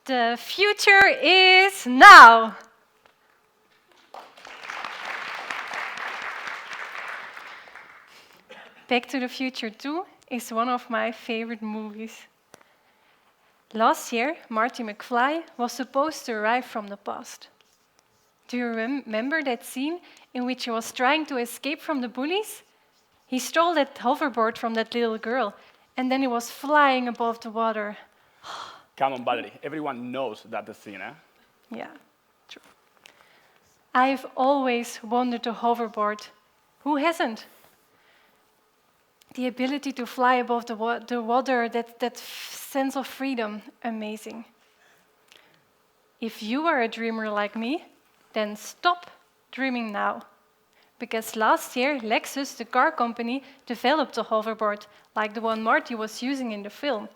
The future is now. Back to the Future 2 is one of my favorite movies. Last year, Marty McFly was supposed to arrive from the past. Do you remember that scene in which he was trying to escape from the bullies? He stole that hoverboard from that little girl, and then he was flying above the water. Come on, Valérie. Everyone knows that scene, eh? Yeah, true. I've always wanted a hoverboard. Who hasn't? The ability to fly above the water, that sense of freedom, amazing. If you are a dreamer like me, then stop dreaming now. Because last year, Lexus, the car company, developed a hoverboard, like the one Marty was using in the film.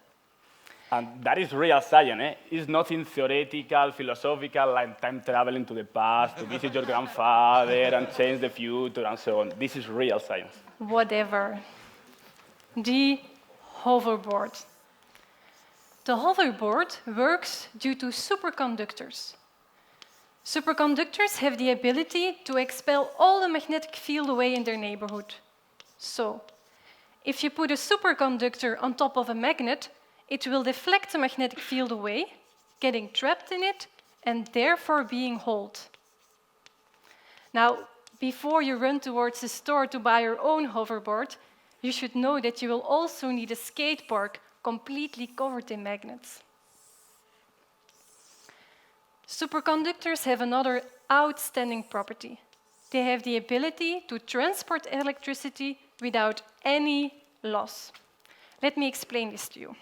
And that is real science, eh? It's nothing theoretical, philosophical, like time traveling to the past, to visit your grandfather and change the future and so on. This is real science. Whatever. The hoverboard. The hoverboard works due to superconductors. Superconductors have the ability to expel all the magnetic field away in their neighborhood. So, if you put a superconductor on top of a magnet, it will deflect the magnetic field away, getting trapped in it, and therefore being held. Now, before you run towards the store to buy your own hoverboard, you should know that you will also need a skate park completely covered in magnets. Superconductors have another outstanding property. They have the ability to transport electricity without any loss. Let me explain this to you.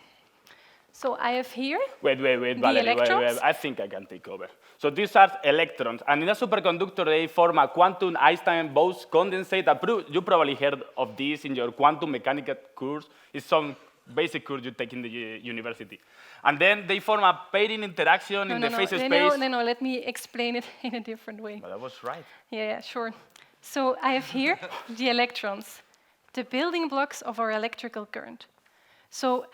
So I have here Wait, Valérie, wait. I think I can take over. So these are electrons, and in a superconductor they form a quantum Einstein-Bose condensate. You probably heard of this in your quantum mechanics course. It's some basic course you take in the university. And then they form a pairing interaction in the phase space. No, let me explain it in a different way. Well, that was right. Yeah, sure. So I have here the electrons, the building blocks of our electrical current. So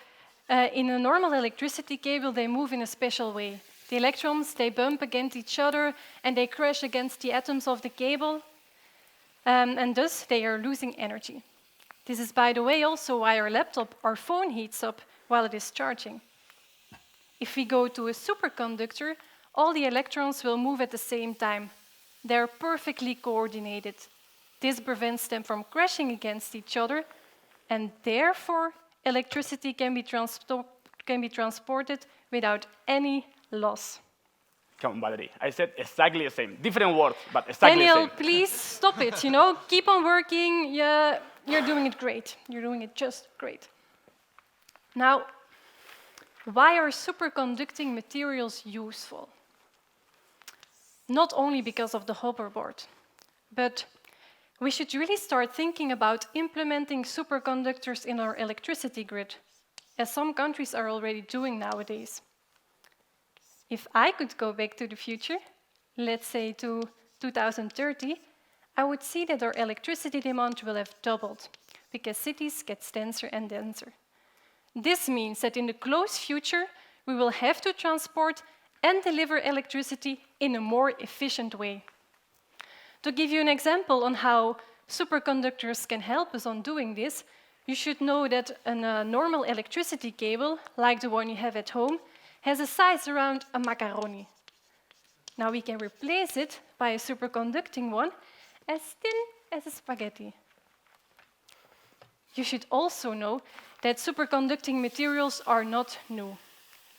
in a normal electricity cable, they move in a special way. The electrons, they bump against each other and they crash against the atoms of the cable, and thus they are losing energy. This is, by the way, also why our laptop or phone heats up while it is charging. If we go to a superconductor, all the electrons will move at the same time. They're perfectly coordinated. This prevents them from crashing against each other, and therefore electricity can be transported without any loss. Come on, Valérie. I said exactly the same. Different words, but exactly the same. Daniel, please stop it. Keep on working. Yeah, you're doing it great. You're doing it just great. Now, why are superconducting materials useful? Not only because of the hoverboard, but we should really start thinking about implementing superconductors in our electricity grid, as some countries are already doing nowadays. If I could go back to the future, let's say to 2030, I would see that our electricity demand will have doubled, because cities get denser and denser. This means that in the close future, we will have to transport and deliver electricity in a more efficient way. To give you an example on how superconductors can help us on doing this, you should know that a normal electricity cable, like the one you have at home, has a size around a macaroni. Now we can replace it by a superconducting one as thin as a spaghetti. You should also know that superconducting materials are not new.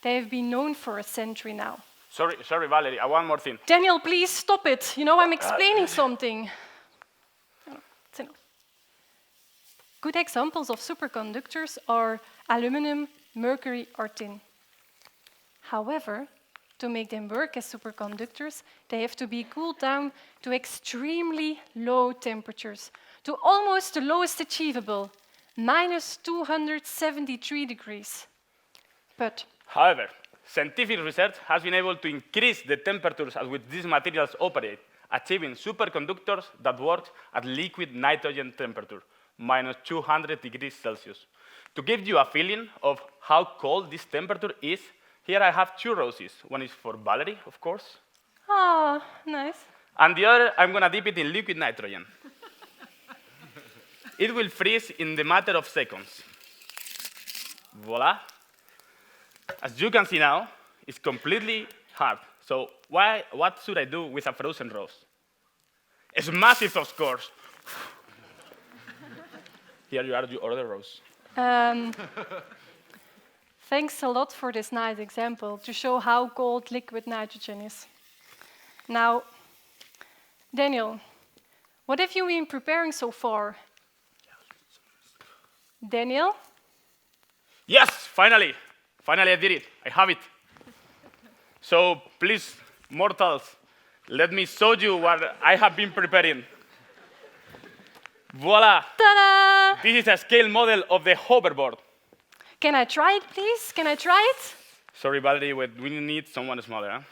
They have been known for a century now. Sorry, Valérie, one more thing. Daniel, please stop it. I'm explaining something. It's enough. Good examples of superconductors are aluminum, mercury, or tin. However, to make them work as superconductors, they have to be cooled down to extremely low temperatures, to almost the lowest achievable, minus 273 degrees. However, scientific research has been able to increase the temperatures at which these materials operate, achieving superconductors that work at liquid nitrogen temperature, minus 200 degrees Celsius. To give you a feeling of how cold this temperature is, Here I have 2 roses. One is for Valérie, of course. Oh, nice. And the other, I'm going to dip it in liquid nitrogen. It will freeze in the matter of seconds. Voila. As you can see now, it's completely hard. So what should I do with a frozen rose? Smash it, of course. Here you are, your other rose. Thanks a lot for this nice example to show how cold liquid nitrogen is. Now, Daniel, what have you been preparing so far? Daniel? Yes, finally. Finally I did it. I have it. So please, mortals, let me show you what I have been preparing. Voila! Ta-da! This is a scale model of the hoverboard. Can I try it, please? Can I try it? Sorry, Valérie, we need someone smaller.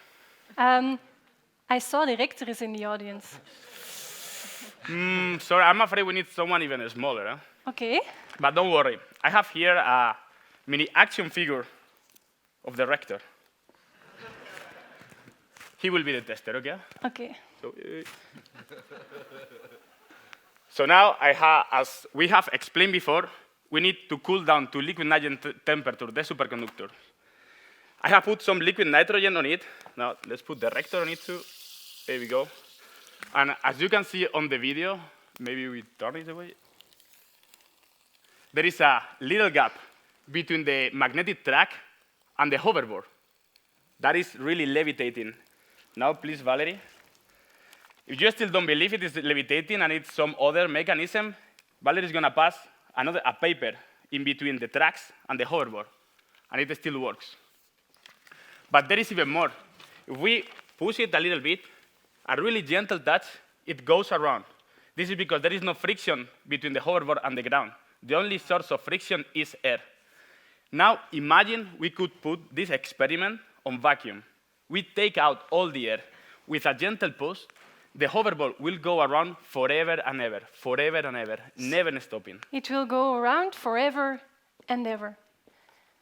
Huh? I saw the rector is in the audience. Sorry, I'm afraid we need someone even smaller. Huh? Okay. But don't worry. I have here a mini action figure of the rector. He will be the tester, okay? Okay. So now, as we have explained before, we need to cool down to liquid nitrogen temperature the superconductor. I have put some liquid nitrogen on it. Now, let's put the rector on it too. There we go. And as you can see on the video, maybe we turn it away. There is a little gap between the magnetic track and the hoverboard. That is really levitating. Now, please, Valérie. If you still don't believe it is levitating and it's some other mechanism, Valérie is going to pass a paper in between the tracks and the hoverboard, and it still works. But there is even more. If we push it a little bit, a really gentle touch, it goes around. This is because there is no friction between the hoverboard and the ground. The only source of friction is air. Now, imagine we could put this experiment on vacuum. We take out all the air. With a gentle push, the hoverboard will go around forever and ever, never stopping. It will go around forever and ever.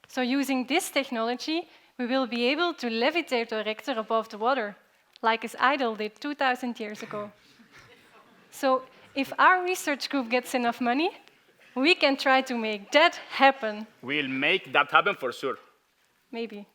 So using this technology, we will be able to levitate the rector above the water, like his idol did 2,000 years ago. So if our research group gets enough money, we can try to make that happen. We'll make that happen for sure. Maybe.